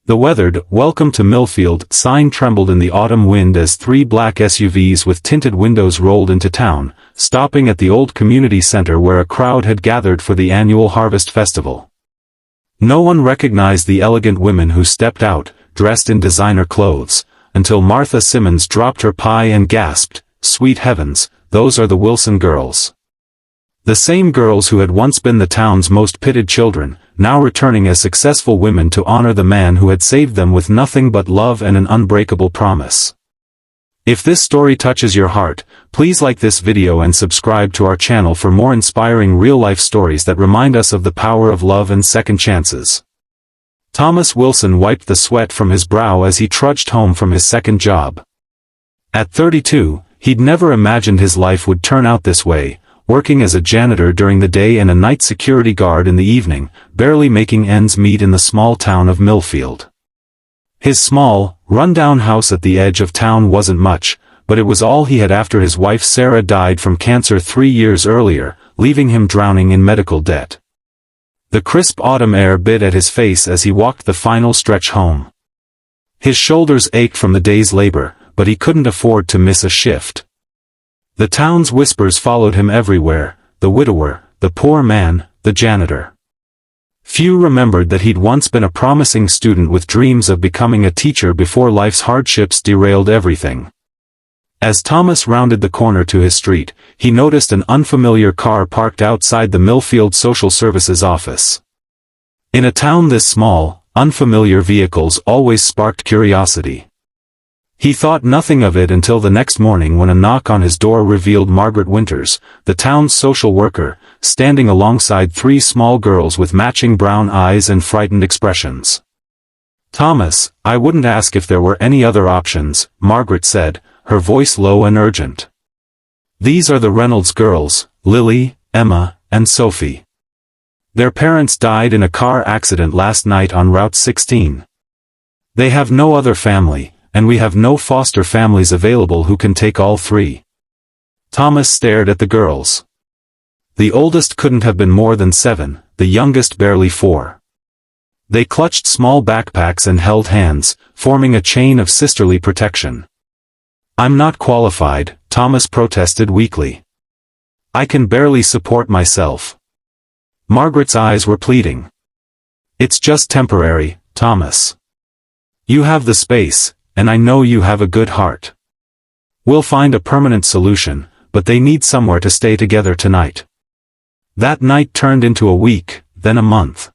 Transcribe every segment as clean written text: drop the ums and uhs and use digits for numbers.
The weathered "Welcome to Millfield" sign trembled in the autumn wind as 3 black SUVs with tinted windows rolled into town, stopping at the old community center where a crowd had gathered for the annual harvest festival. No one recognized the elegant women who stepped out, dressed in designer clothes, until Martha Simmons dropped her pie and gasped, "Sweet heavens, those are the Wilson girls." The same girls who had once been the town's most pitied children, now returning as successful women to honor the man who had saved them with nothing but love and an unbreakable promise. If this story touches your heart, please like this video and subscribe to our channel for more inspiring real-life stories that remind us of the power of love and second chances. Thomas Wilson wiped the sweat from his brow as he trudged home from his second job. At 32, he'd never imagined his life would turn out this way, working as a janitor during the day and a night security guard in the evening, barely making ends meet in the small town of Millfield. His small, run-down house at the edge of town wasn't much, but it was all he had after his wife Sarah died from cancer 3 years earlier, leaving him drowning in medical debt. The crisp autumn air bit at his face as he walked the final stretch home. His shoulders ached from the day's labor, but he couldn't afford to miss a shift. The town's whispers followed him everywhere: the widower, the poor man, the janitor. Few remembered that he'd once been a promising student with dreams of becoming a teacher before life's hardships derailed everything. As Thomas rounded the corner to his street, he noticed an unfamiliar car parked outside the Millfield Social Services office. In a town this small, unfamiliar vehicles always sparked curiosity. He thought nothing of it until the next morning when a knock on his door revealed Margaret Winters, the town's social worker, standing alongside 3 small girls with matching brown eyes and frightened expressions. "Thomas, I wouldn't ask if there were any other options," Margaret said, her voice low and urgent. "These are the Reynolds girls, Lily, Emma, and Sophie. Their parents died in a car accident last night on Route 16. They have no other family, and we have no foster families available who can take all 3. Thomas stared at the girls. The oldest couldn't have been more than 7, the youngest barely 4. They clutched small backpacks and held hands, forming a chain of sisterly protection. "I'm not qualified," Thomas protested weakly. "I can barely support myself." Margaret's eyes were pleading. "It's just temporary, Thomas. You have the space, and I know you have a good heart. We'll find a permanent solution, but they need somewhere to stay together tonight." That night turned into a week, then a month.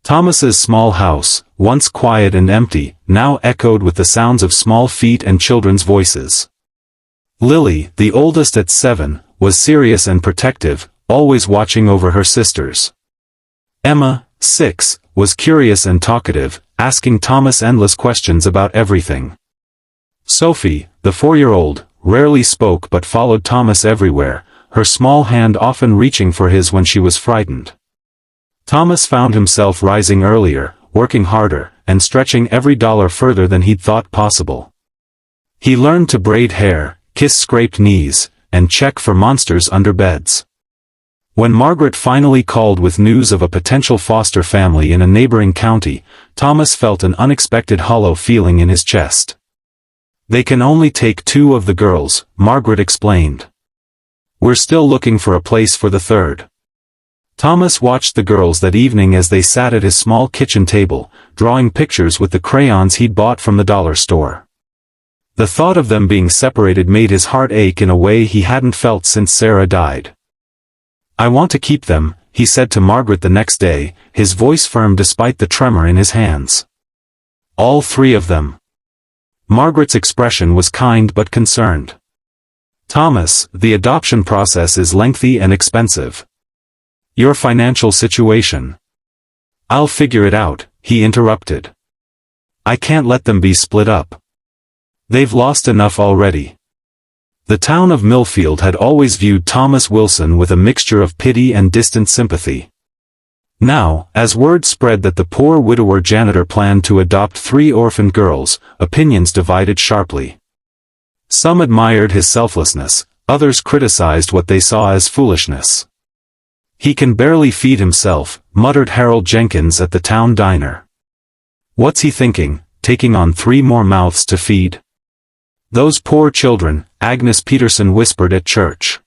Thomas's small house, once quiet and empty, now echoed with the sounds of small feet and children's voices. Lily, the oldest at 7, was serious and protective, always watching over her sisters. Emma, 6, was curious and talkative, asking Thomas endless questions about everything. Sophie, the 4-year-old, rarely spoke but followed Thomas everywhere, her small hand often reaching for his when she was frightened. Thomas found himself rising earlier, working harder, and stretching every dollar further than he'd thought possible. He learned to braid hair, kiss scraped knees, and check for monsters under beds. When Margaret finally called with news of a potential foster family in a neighboring county, Thomas felt an unexpected hollow feeling in his chest. "They can only take 2 of the girls," Margaret explained. "We're still looking for a place for the 3rd. Thomas watched the girls that evening as they sat at his small kitchen table, drawing pictures with the crayons he'd bought from the dollar store. The thought of them being separated made his heart ache in a way he hadn't felt since Sarah died. "I want to keep them," he said to Margaret the next day, his voice firm despite the tremor in his hands. "All 3 of them." Margaret's expression was kind but concerned. "Thomas, the adoption process is lengthy and expensive. Your financial situation." "I'll figure it out," he interrupted. "I can't let them be split up. They've lost enough already." The town of Millfield had always viewed Thomas Wilson with a mixture of pity and distant sympathy. Now, as word spread that the poor widower janitor planned to adopt 3 orphaned girls, opinions divided sharply. Some admired his selflessness, others criticized what they saw as foolishness. "He can barely feed himself," muttered Harold Jenkins at the town diner. What's he thinking, taking on 3 more mouths to feed? Those poor children, Agnes Peterson whispered at church.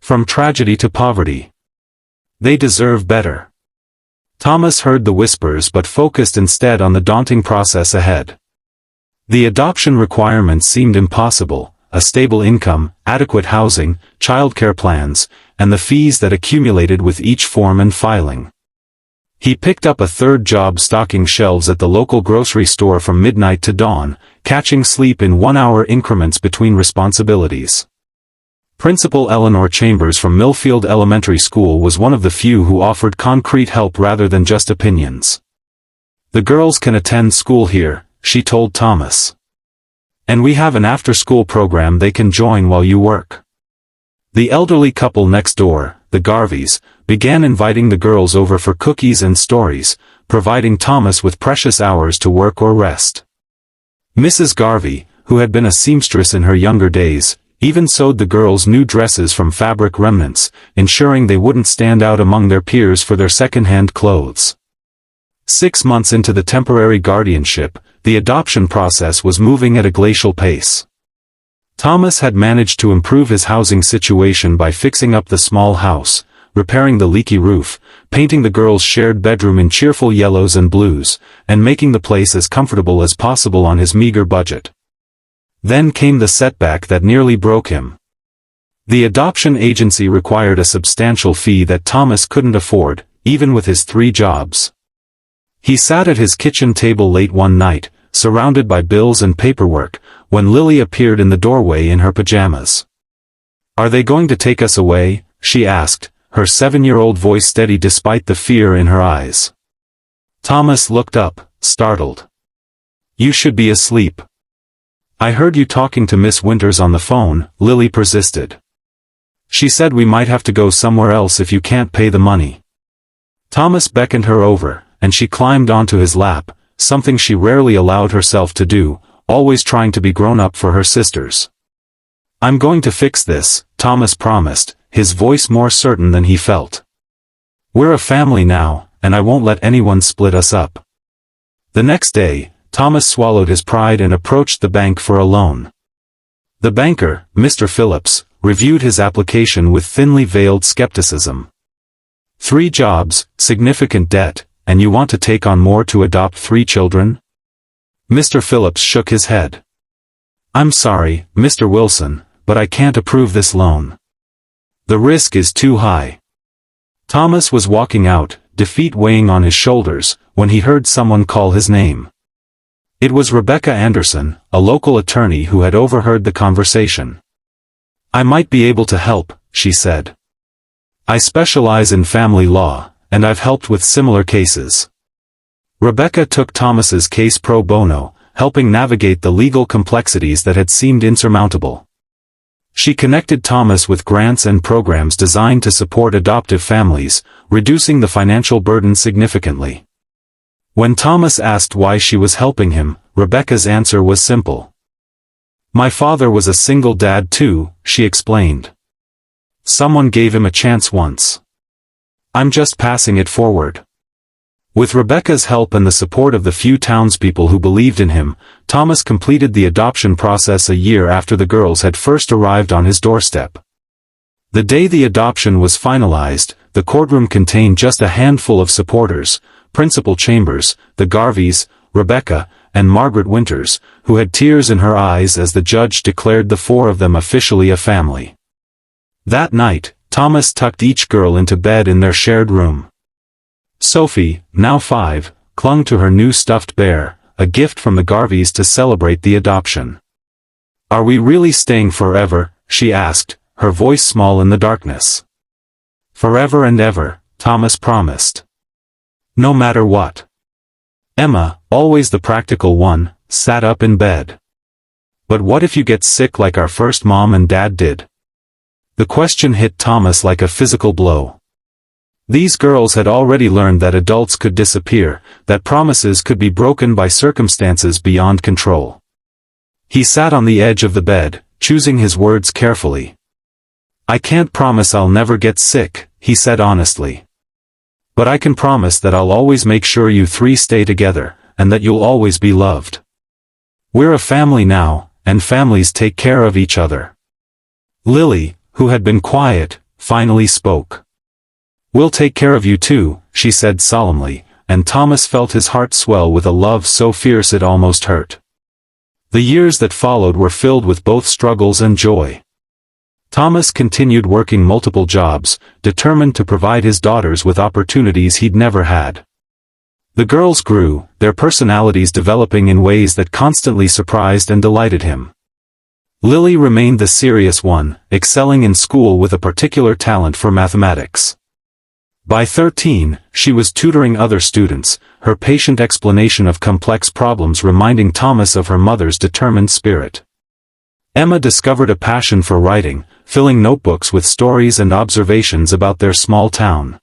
From tragedy to poverty. They deserve better. Thomas heard the whispers but focused instead on the daunting process ahead. The adoption requirements seemed impossible: a stable income, adequate housing, childcare plans, and the fees that accumulated with each form and filing. He picked up a 3rd job stocking shelves at the local grocery store from midnight to dawn, catching sleep in 1-hour increments between responsibilities. Principal Eleanor Chambers from Millfield Elementary School was one of the few who offered concrete help rather than just opinions. "The girls can attend school here," she told Thomas. "And we have an after-school program they can join while you work." The elderly couple next door, the Garveys, began inviting the girls over for cookies and stories, providing Thomas with precious hours to work or rest. Mrs. Garvey, who had been a seamstress in her younger days, even sewed the girls new dresses from fabric remnants, ensuring they wouldn't stand out among their peers for their second-hand clothes. 6 months into the temporary guardianship, the adoption process was moving at a glacial pace. Thomas had managed to improve his housing situation by fixing up the small house, repairing the leaky roof, painting the girls' shared bedroom in cheerful yellows and blues, and making the place as comfortable as possible on his meager budget. Then came the setback that nearly broke him. The adoption agency required a substantial fee that Thomas couldn't afford, even with his 3 jobs. He sat at his kitchen table late one night, surrounded by bills and paperwork, when Lily appeared in the doorway in her pajamas. "Are they going to take us away?" she asked, her 7-year-old voice steady despite the fear in her eyes. Thomas looked up, startled. "You should be asleep." "I heard you talking to Miss Winters on the phone," Lily persisted. "She said we might have to go somewhere else if you can't pay the money." Thomas beckoned her over, and she climbed onto his lap, something she rarely allowed herself to do, always trying to be grown up for her sisters. "I'm going to fix this," Thomas promised, his voice more certain than he felt. "We're a family now, and I won't let anyone split us up." The next day, Thomas swallowed his pride and approached the bank for a loan. The banker, Mr. Phillips, reviewed his application with thinly veiled skepticism. 3 jobs, significant debt, and you want to take on more to adopt 3 children? Mr. Phillips shook his head. "I'm sorry, Mr. Wilson, but I can't approve this loan. The risk is too high." Thomas was walking out, defeat weighing on his shoulders, when he heard someone call his name. It was Rebecca Anderson, a local attorney who had overheard the conversation. "I might be able to help," she said. "I specialize in family law, and I've helped with similar cases." Rebecca took Thomas's case pro bono, helping navigate the legal complexities that had seemed insurmountable. She connected Thomas with grants and programs designed to support adoptive families, reducing the financial burden significantly. When Thomas asked why she was helping him, Rebecca's answer was simple. "My father was a single dad too," she explained. "Someone gave him a chance once. I'm just passing it forward." With Rebecca's help and the support of the few townspeople who believed in him, Thomas completed the adoption process a year after the girls had first arrived on his doorstep. The day the adoption was finalized, the courtroom contained just a handful of supporters: Principal Chambers, the Garveys, Rebecca, and Margaret Winters, who had tears in her eyes as the judge declared the 4 of them officially a family. That night, Thomas tucked each girl into bed in their shared room. Sophie, now 5, clung to her new stuffed bear, a gift from the Garveys to celebrate the adoption. "Are we really staying forever?" she asked, her voice small in the darkness. "Forever and ever," Thomas promised. "No matter what." Emma, always the practical one, sat up in bed. "But what if you get sick like our first mom and dad did?" The question hit Thomas like a physical blow. These girls had already learned that adults could disappear, that promises could be broken by circumstances beyond control. He sat on the edge of the bed, choosing his words carefully. "I can't promise I'll never get sick," he said honestly. "But I can promise that I'll always make sure you 3 stay together, and that you'll always be loved. We're a family now, and families take care of each other. Lily, who had been quiet, finally spoke. We'll take care of you too, she said solemnly, and Thomas felt his heart swell with a love so fierce it almost hurt. The years that followed were filled with both struggles and joy. Thomas continued working multiple jobs, determined to provide his daughters with opportunities he'd never had. The girls grew, their personalities developing in ways that constantly surprised and delighted him. Lily remained the serious one, excelling in school with a particular talent for mathematics. By 13, she was tutoring other students, her patient explanation of complex problems reminding Thomas of her mother's determined spirit. Emma discovered a passion for writing, filling notebooks with stories and observations about their small town.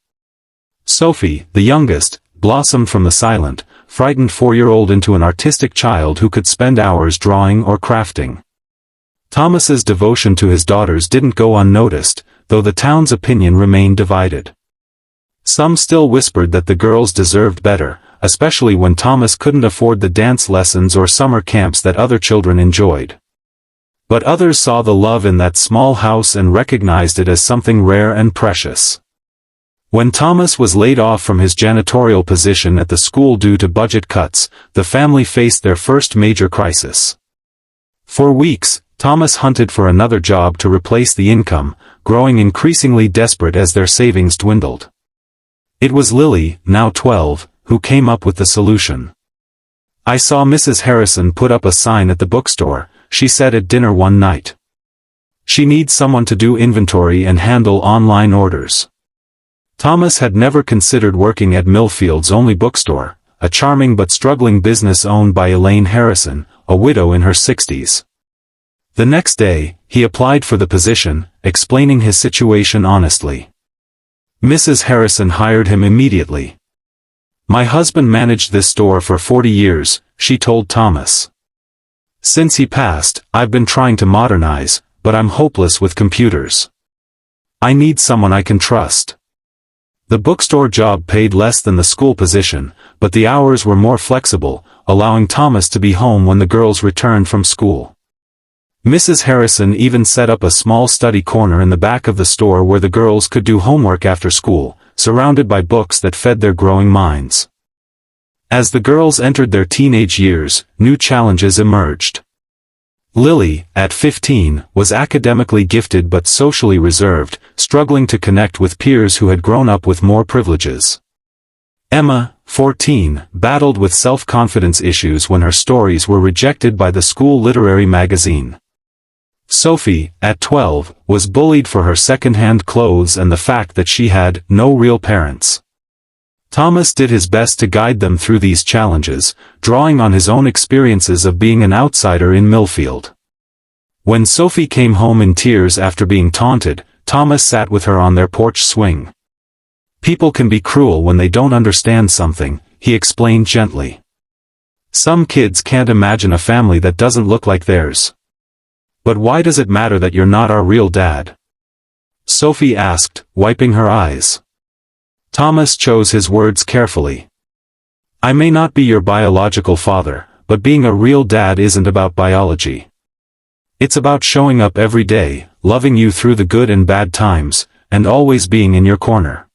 Sophie, the youngest, blossomed from the silent, frightened 4-year-old into an artistic child who could spend hours drawing or crafting. Thomas's devotion to his daughters didn't go unnoticed, though the town's opinion remained divided. Some still whispered that the girls deserved better, especially when Thomas couldn't afford the dance lessons or summer camps that other children enjoyed. But others saw the love in that small house and recognized it as something rare and precious. When Thomas was laid off from his janitorial position at the school due to budget cuts, the family faced their first major crisis. For weeks, Thomas hunted for another job to replace the income, growing increasingly desperate as their savings dwindled. It was Lily, now 12, who came up with the solution. "I saw Mrs. Harrison put up a sign at the bookstore," she said at dinner one night. "She needs someone to do inventory and handle online orders." Thomas had never considered working at Millfield's only bookstore, a charming but struggling business owned by Elaine Harrison, a widow in her 60s. The next day, he applied for the position, explaining his situation honestly. Mrs. Harrison hired him immediately. "My husband managed this store for 40 years, she told Thomas. "Since he passed, I've been trying to modernize, but I'm hopeless with computers. I need someone I can trust." The bookstore job paid less than the school position, but the hours were more flexible, allowing Thomas to be home when the girls returned from school. Mrs. Harrison even set up a small study corner in the back of the store where the girls could do homework after school, surrounded by books that fed their growing minds. As the girls entered their teenage years, new challenges emerged. Lily, at 15, was academically gifted but socially reserved, struggling to connect with peers who had grown up with more privileges. Emma, 14, battled with self-confidence issues when her stories were rejected by the school literary magazine. Sophie, at 12, was bullied for her second-hand clothes and the fact that she had no real parents. Thomas did his best to guide them through these challenges, drawing on his own experiences of being an outsider in Millfield. When Sophie came home in tears after being taunted, Thomas sat with her on their porch swing. "People can be cruel when they don't understand something," he explained gently. "Some kids can't imagine a family that doesn't look like theirs." "But why does it matter that you're not our real dad?" Sophie asked, wiping her eyes. Thomas chose his words carefully. "I may not be your biological father, but being a real dad isn't about biology. It's about showing up every day, loving you through the good and bad times, and always being in your corner."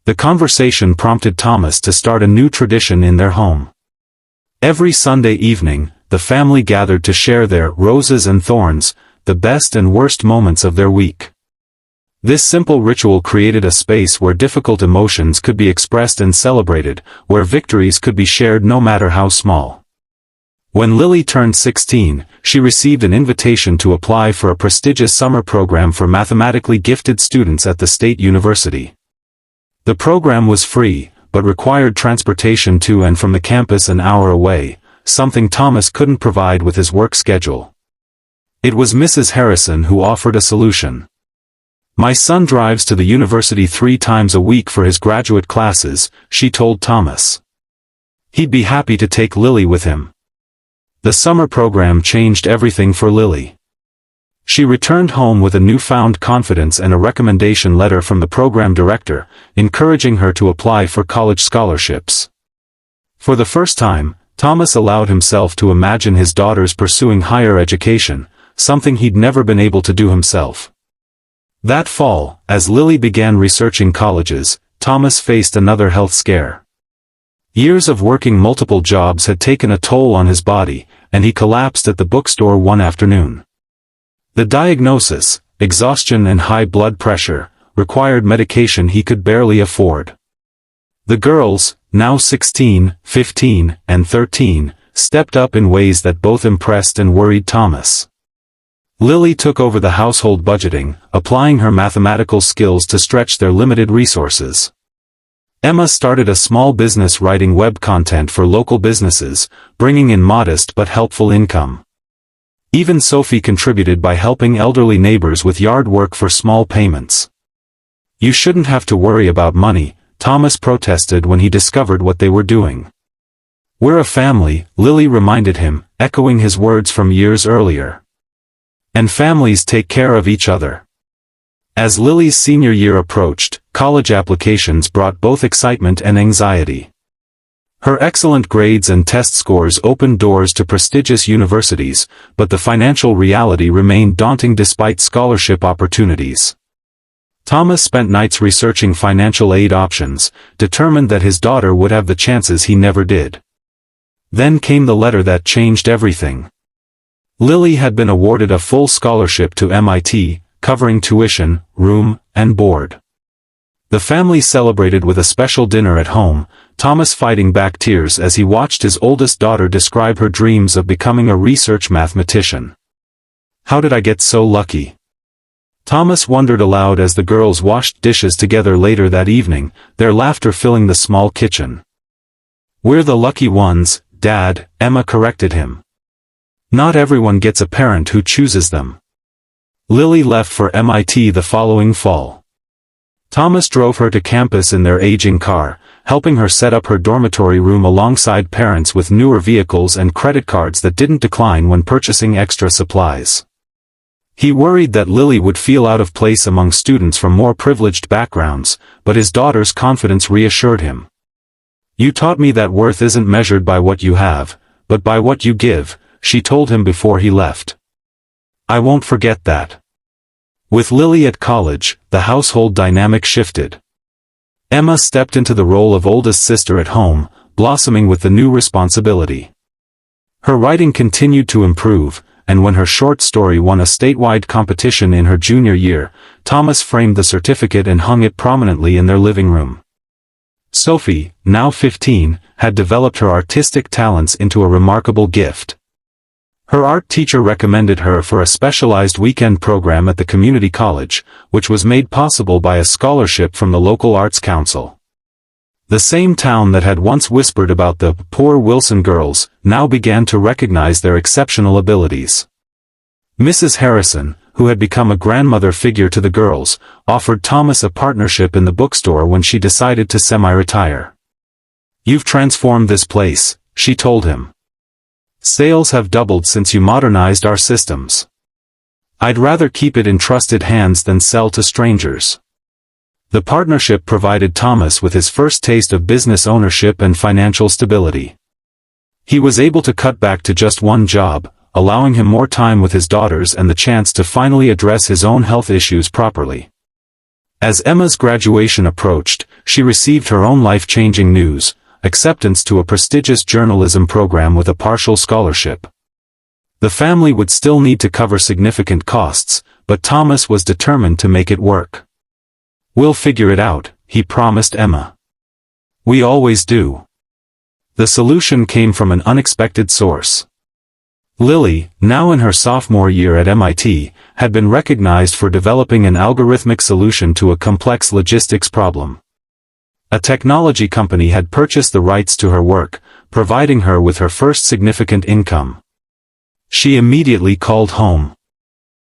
The conversation prompted Thomas to start a new tradition in their home. Every Sunday evening, the family gathered to share their roses and thorns, the best and worst moments of their week. This simple ritual created a space where difficult emotions could be expressed and celebrated, where victories could be shared no matter how small. When Lily turned 16, she received an invitation to apply for a prestigious summer program for mathematically gifted students at the state university. The program was free, but required transportation to and from the campus an hour away, something Thomas couldn't provide with his work schedule. It was Mrs. Harrison who offered a solution. "My son drives to the university 3 times a week for his graduate classes," she told Thomas. He'd be happy to take Lily with him. The summer program changed everything for Lily. She returned home with a newfound confidence and a recommendation letter from the program director, encouraging her to apply for college scholarships. For the first time, Thomas allowed himself to imagine his daughters pursuing higher education, something he'd never been able to do himself. That fall, as Lily began researching colleges, Thomas faced another health scare. Years of working multiple jobs had taken a toll on his body, and he collapsed at the bookstore one afternoon. The diagnosis, exhaustion and high blood pressure, required medication he could barely afford. The girls, now 16, 15, and 13, stepped up in ways that both impressed and worried Thomas. Lily took over the household budgeting, applying her mathematical skills to stretch their limited resources. Emma started a small business writing web content for local businesses, bringing in modest but helpful income. Even Sophie contributed by helping elderly neighbors with yard work for small payments. "You shouldn't have to worry about money," Thomas protested when he discovered what they were doing. "We're a family," Lily reminded him, echoing his words from years earlier. "And families take care of each other." As Lily's senior year approached, college applications brought both excitement and anxiety. Her excellent grades and test scores opened doors to prestigious universities, but the financial reality remained daunting despite scholarship opportunities. Thomas spent nights researching financial aid options, determined that his daughter would have the chances he never did. Then came the letter that changed everything. Lily had been awarded a full scholarship to MIT, covering tuition, room, and board. The family celebrated with a special dinner at home, Thomas fighting back tears as he watched his oldest daughter describe her dreams of becoming a research mathematician. "How did I get so lucky?" Thomas wondered aloud as the girls washed dishes together later that evening, their laughter filling the small kitchen. "We're the lucky ones, Dad," Emma corrected him. "Not everyone gets a parent who chooses them." Lily left for MIT the following fall. Thomas drove her to campus in their aging car, helping her set up her dormitory room alongside parents with newer vehicles and credit cards that didn't decline when purchasing extra supplies. He worried that Lily would feel out of place among students from more privileged backgrounds, but his daughter's confidence reassured him. "You taught me that worth isn't measured by what you have, but by what you give," she told him before he left. "I won't forget that." With Lily at college, the household dynamic shifted. Emma stepped into the role of oldest sister at home, blossoming with the new responsibility. Her writing continued to improve, and when her short story won a statewide competition in her junior year, Thomas framed the certificate and hung it prominently in their living room. Sophie, now 15, had developed her artistic talents into a remarkable gift. Her art teacher recommended her for a specialized weekend program at the community college, which was made possible by a scholarship from the local arts council. The same town that had once whispered about the poor Wilson girls, now began to recognize their exceptional abilities. Mrs. Harrison, who had become a grandmother figure to the girls, offered Thomas a partnership in the bookstore when she decided to semi-retire. "You've transformed this place," she told him. "Sales have doubled since you modernized our systems. I'd rather keep it in trusted hands than sell to strangers." The partnership provided Thomas with his first taste of business ownership and financial stability. He was able to cut back to just one job, allowing him more time with his daughters and the chance to finally address his own health issues properly. As Emma's graduation approached, she received her own life-changing news: acceptance to a prestigious journalism program with a partial scholarship. The family would still need to cover significant costs, but Thomas was determined to make it work. "We'll figure it out," he promised Emma. "We always do." The solution came from an unexpected source. Lily, now in her sophomore year at MIT, had been recognized for developing an algorithmic solution to a complex logistics problem. A technology company had purchased the rights to her work, providing her with her first significant income. She immediately called home.